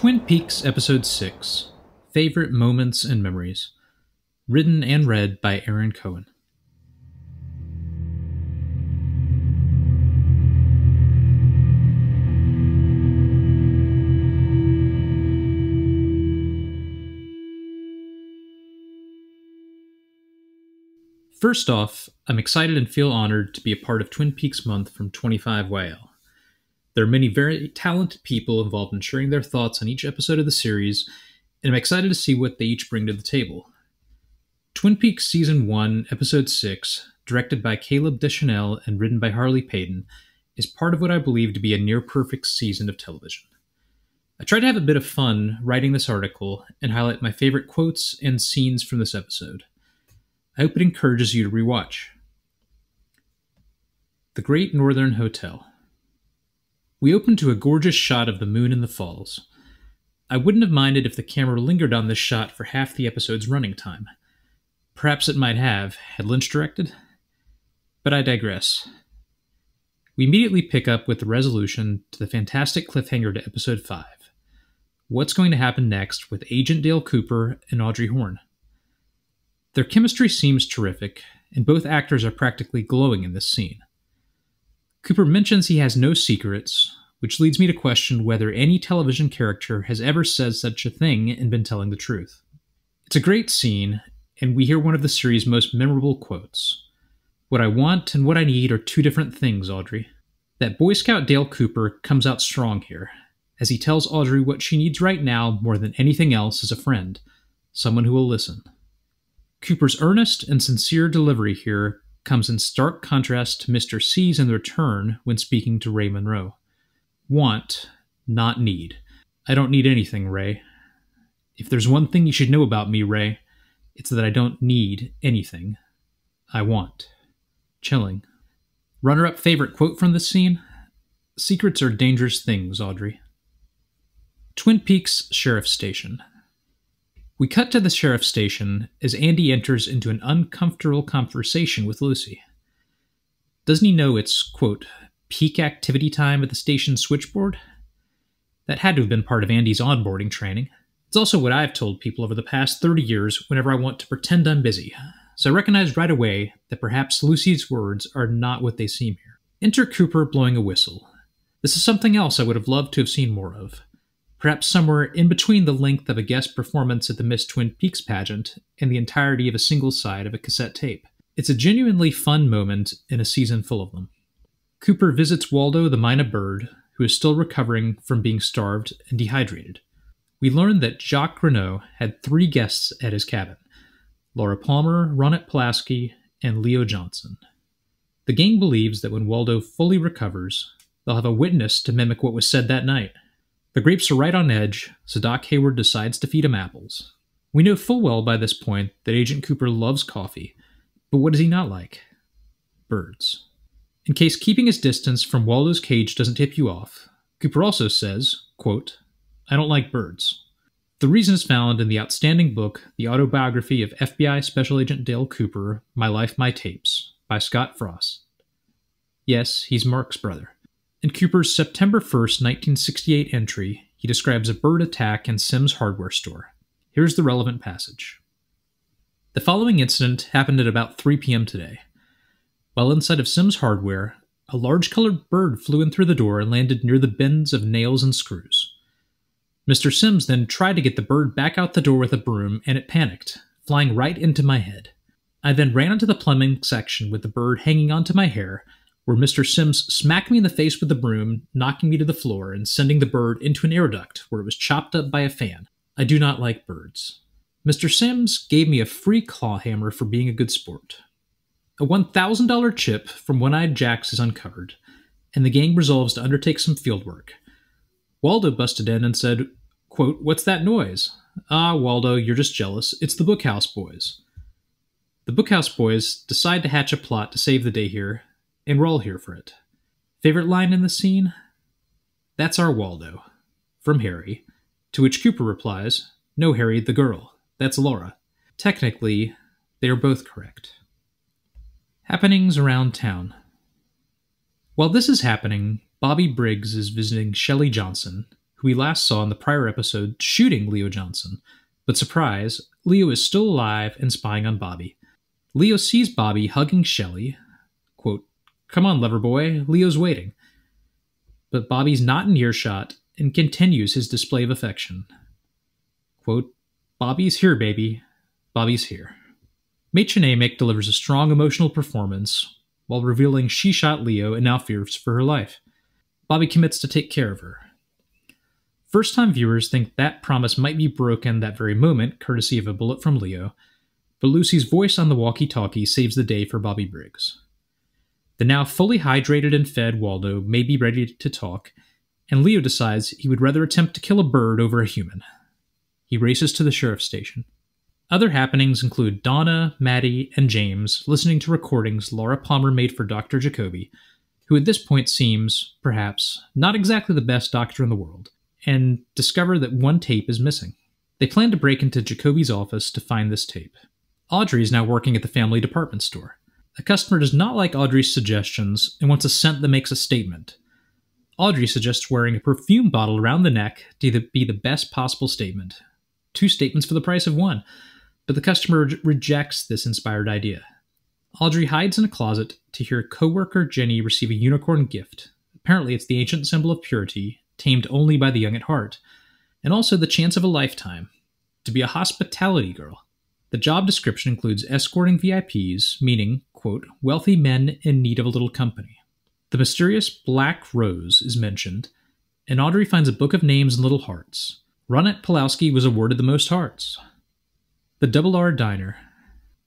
Twin Peaks Episode 6 Favorite Moments and Memories. Written and read by Aaron Cohen. First off, I'm excited and feel honored to be a part of Twin Peaks Month from 25YL. There are many very talented people involved in sharing their thoughts on each episode of the series, and I'm excited to see what they each bring to the table. Twin Peaks Season 1, Episode 6, directed by Caleb Deschanel and written by Harley Payton, is part of what I believe to be a near-perfect season of television. I tried to have a bit of fun writing this article and highlight my favorite quotes and scenes from this episode. I hope it encourages you to rewatch. The Great Northern Hotel. We open to a gorgeous shot of the moon in the falls. I wouldn't have minded if the camera lingered on this shot for half the episode's running time. Perhaps it might have, had Lynch directed. But I digress. We immediately pick up with the resolution to the fantastic cliffhanger to Episode 5. What's going to happen next with Agent Dale Cooper and Audrey Horne? Their chemistry seems terrific, and both actors are practically glowing in this scene. Cooper mentions he has no secrets, which leads me to question whether any television character has ever said such a thing and been telling the truth. It's a great scene, and we hear one of the series' most memorable quotes. What I want and what I need are two different things, Audrey. That Boy Scout Dale Cooper comes out strong here, as he tells Audrey what she needs right now more than anything else is a friend, someone who will listen. Cooper's earnest and sincere delivery here comes in stark contrast to Mr. C's in The Return when speaking to Ray Monroe. Want, not need. I don't need anything, Ray. If there's one thing you should know about me, Ray, it's that I don't need anything. I want. Chilling. Runner-up favorite quote from this scene? Secrets are dangerous things, Audrey. Twin Peaks Sheriff's Station. We cut to the sheriff's station as Andy enters into an uncomfortable conversation with Lucy. Doesn't he know it's, quote, peak activity time at the station switchboard? That had to have been part of Andy's onboarding training. It's also what I've told people over the past 30 years whenever I want to pretend I'm busy, so I recognized right away that perhaps Lucy's words are not what they seem here. Enter Cooper blowing a whistle. This is something else I would have loved to have seen more of. Perhaps somewhere in between the length of a guest performance at the Miss Twin Peaks pageant and the entirety of a single side of a cassette tape. It's a genuinely fun moment in a season full of them. Cooper visits Waldo the Mina bird, who is still recovering from being starved and dehydrated. We learn that Jacques Renault had 3 guests at his cabin: Laura Palmer, Ronette Pulaski, and Leo Johnson. The gang believes that when Waldo fully recovers, they'll have a witness to mimic what was said that night. The grapes are right on edge, so Doc Hayward decides to feed him apples. We know full well by this point that Agent Cooper loves coffee, but what does he not like? Birds. In case keeping his distance from Waldo's cage doesn't tip you off, Cooper also says, quote, I don't like birds. The reason is found in the outstanding book, The Autobiography of FBI Special Agent Dale Cooper, My Life, My Tapes, by Scott Frost. Yes, he's Mark's brother. In Cooper's September 1st, 1968 entry, he describes a bird attack in Sims' hardware store. Here's the relevant passage. The following incident happened at about 3 p.m. today. While inside of Sims' hardware, a large colored bird flew in through the door and landed near the bins of nails and screws. Mr. Sims then tried to get the bird back out the door with a broom, and it panicked, flying right into my head. I then ran into the plumbing section with the bird hanging onto my hair, where Mr. Sims smacked me in the face with the broom, knocking me to the floor and sending the bird into an air duct where it was chopped up by a fan. I do not like birds. Mr. Sims gave me a free claw hammer for being a good sport. A $1,000 chip from One-Eyed Jacks is uncovered, and the gang resolves to undertake some field work. Waldo busted in and said, quote, what's that noise? Ah, Waldo, you're just jealous. It's the Bookhouse Boys. The Bookhouse Boys decide to hatch a plot to save the day here, and we're all here for it. Favorite line in the scene? That's our Waldo. From Harry. To which Cooper replies, no, Harry, the girl. That's Laura. Technically, they are both correct. Happenings around town. While this is happening, Bobby Briggs is visiting Shelley Johnson, who we last saw in the prior episode shooting Leo Johnson. But surprise, Leo is still alive and spying on Bobby. Leo sees Bobby hugging Shelley. Quote, "Come on, lover boy, Leo's waiting." But Bobby's not in earshot and continues his display of affection. Quote, "Bobby's here, baby. Bobby's here." Mädchen Amick delivers a strong emotional performance while revealing she shot Leo and now fears for her life. Bobby commits to take care of her. First-time viewers think that promise might be broken that very moment, courtesy of a bullet from Leo, but Lucy's voice on the walkie-talkie saves the day for Bobby Briggs. The now fully hydrated and fed Waldo may be ready to talk, and Leo decides he would rather attempt to kill a bird over a human. He races to the sheriff's station. Other happenings include Donna, Maddie, and James listening to recordings Laura Palmer made for Dr. Jacoby, who at this point seems, perhaps, not exactly the best doctor in the world, and discover that one tape is missing. They plan to break into Jacoby's office to find this tape. Audrey is now working at the family department store. A customer does not like Audrey's suggestions and wants a scent that makes a statement. Audrey suggests wearing a perfume bottle around the neck to be the best possible statement. 2 statements for the price of 1, but the customer rejects this inspired idea. Audrey hides in a closet to hear co-worker Jenny receive a unicorn gift. Apparently it's the ancient symbol of purity, tamed only by the young at heart, and also the chance of a lifetime, to be a hospitality girl. The job description includes escorting VIPs, meaning, quote, wealthy men in need of a little company. The mysterious Black Rose is mentioned, and Audrey finds a book of names and little hearts. Ronette Pulowski was awarded the most hearts. The Double R Diner.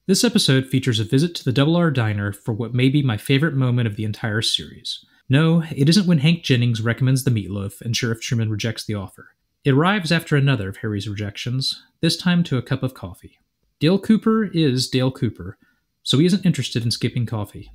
This episode features a visit to the Double R Diner for what may be my favorite moment of the entire series. No, it isn't when Hank Jennings recommends the meatloaf and Sheriff Truman rejects the offer. It arrives after another of Harry's rejections, this time to a cup of coffee. Dale Cooper is Dale Cooper, so he isn't interested in skipping coffee.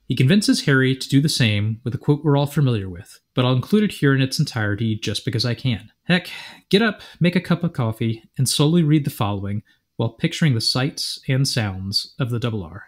He convinces Harry to do the same with a quote we're all familiar with, but I'll include it here in its entirety just because I can. Heck, get up, make a cup of coffee, and slowly read the following while picturing the sights and sounds of the Double R.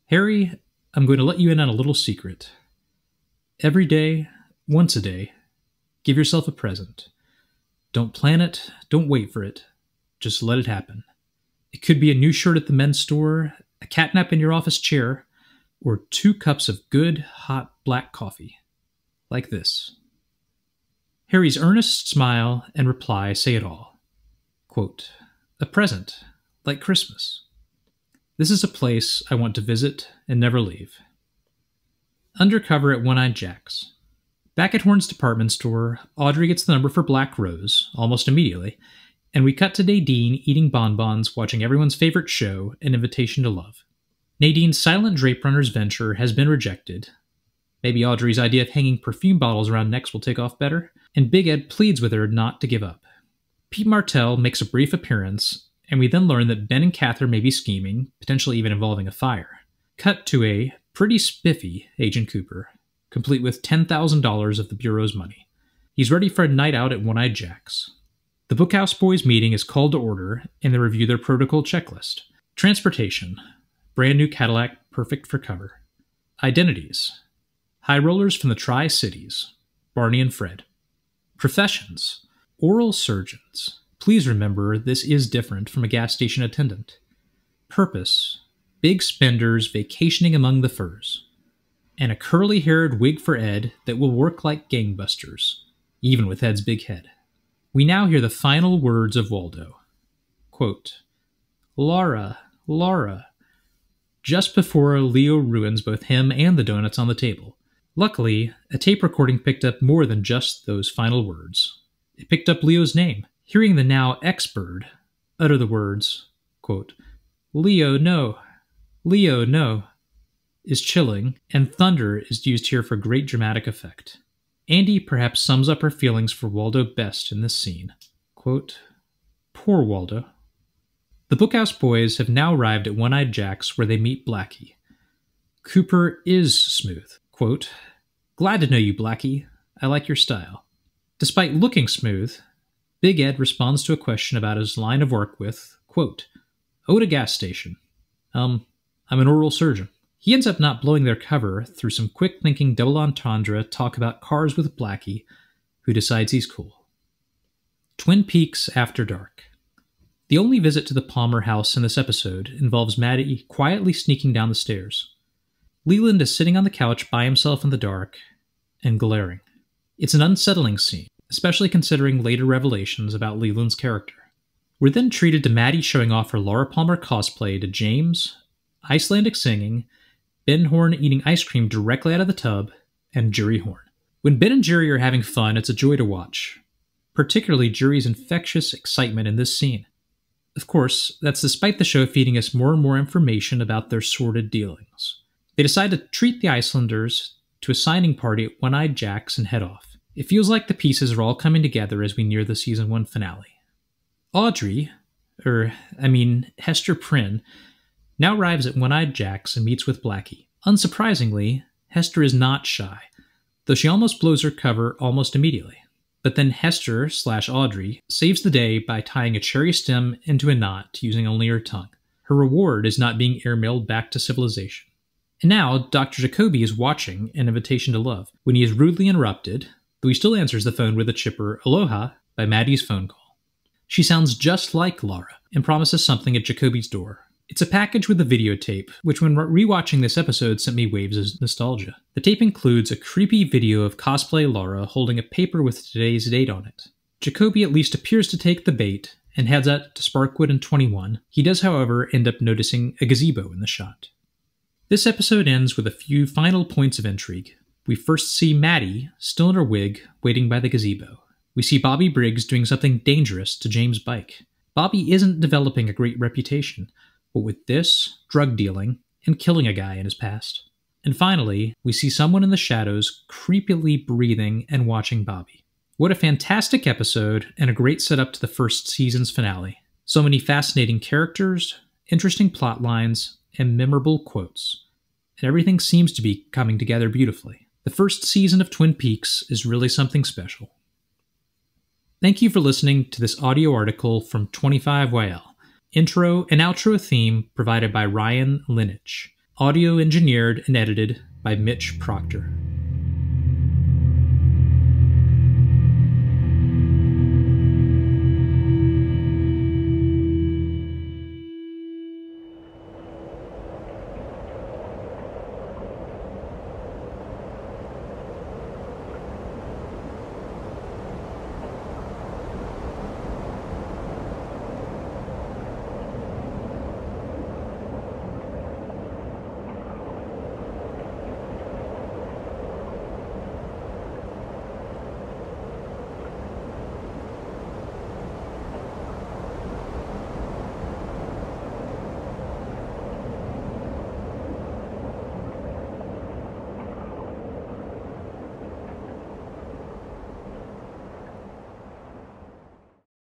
Harry, I'm going to let you in on a little secret. Every day, once a day, give yourself a present. Don't plan it, don't wait for it, just let it happen. It could be a new shirt at the men's store, a catnap in your office chair, or 2 cups of good, hot black coffee. Like this. Harry's earnest smile and reply say it all. Quote, a present, like Christmas. This is a place I want to visit and never leave. Undercover at One-Eyed Jack's. Back at Horn's department store, Audrey gets the number for Black Rose, almost immediately, and we cut to Nadine eating bonbons, watching everyone's favorite show, An Invitation to Love. Nadine's silent drape runner's venture has been rejected. Maybe Audrey's idea of hanging perfume bottles around necks will take off better, and Big Ed pleads with her not to give up. Pete Martell makes a brief appearance, and we then learn that Ben and Catherine may be scheming, potentially even involving a fire. Cut to a pretty spiffy Agent Cooper, complete with $10,000 of the Bureau's money. He's ready for a night out at One-Eyed Jack's. The Bookhouse Boys meeting is called to order, and they review their protocol checklist. Transportation. Brand new Cadillac, perfect for cover. Identities. High rollers from the Tri-Cities. Barney and Fred. Professions. Oral surgeons. Please remember, this is different from a gas station attendant. Purpose. Big spenders vacationing among the furs. And a curly-haired wig for Ed that will work like gangbusters, even with Ed's big head. We now hear the final words of Waldo. Quote, Laura, Laura, just before Leo ruins both him and the donuts on the table. Luckily, a tape recording picked up more than just those final words. It picked up Leo's name. Hearing the now ex-bird utter the words, quote, Leo, no, is chilling, and thunder is used here for great dramatic effect. Andy perhaps sums up her feelings for Waldo best in this scene. Quote, poor Waldo. The Bookhouse Boys have now arrived at One-Eyed Jack's where they meet Blackie. Cooper is smooth. Quote, glad to know you, Blackie. I like your style. Despite looking smooth, Big Ed responds to a question about his line of work with, quote, at a gas station. I'm an oral surgeon. He ends up not blowing their cover through some quick-thinking double entendre talk about cars with Blackie, who decides he's cool. Twin Peaks After Dark. The only visit to the Palmer house in this episode involves Maddie quietly sneaking down the stairs. Leland is sitting on the couch by himself in the dark and glaring. It's an unsettling scene, especially considering later revelations about Leland's character. We're then treated to Maddie showing off her Laura Palmer cosplay to James, Icelandic singing, Ben Horne eating ice cream directly out of the tub, and Jury Horne. When Ben and Jury are having fun, it's a joy to watch, particularly Jury's infectious excitement in this scene. Of course, that's despite the show feeding us more and more information about their sordid dealings. They decide to treat the Icelanders to a signing party at One-Eyed Jack's and head off. It feels like the pieces are all coming together as we near the season 1 finale. Hester Prynne, now arrives at One-Eyed Jack's and meets with Blackie. Unsurprisingly, Hester is not shy, though she almost blows her cover almost immediately. But then Hester/Audrey saves the day by tying a cherry stem into a knot using only her tongue. Her reward is not being airmailed back to civilization. And now, Dr. Jacoby is watching An Invitation to Love when he is rudely interrupted, though he still answers the phone with a chipper "Aloha" by Maddie's phone call. She sounds just like Laura and promises something at Jacoby's door. It's a package with a videotape, which when rewatching this episode sent me waves of nostalgia. The tape includes a creepy video of cosplay Laura holding a paper with today's date on it. Jacoby at least appears to take the bait and heads out to Sparkwood in 21. He does, however, end up noticing a gazebo in the shot. This episode ends with a few final points of intrigue. We first see Maddie, still in her wig, waiting by the gazebo. We see Bobby Briggs doing something dangerous to James' bike. Bobby isn't developing a great reputation, but with this, drug dealing, and killing a guy in his past. And finally, we see someone in the shadows creepily breathing and watching Bobby. What a fantastic episode, and a great setup to the first season's finale. So many fascinating characters, interesting plot lines, and memorable quotes. And everything seems to be coming together beautifully. The first season of Twin Peaks is really something special. Thank you for listening to this audio article from 25YL. Intro and outro theme provided by Ryan Lineage. Audio engineered and edited by Mitch Proctor.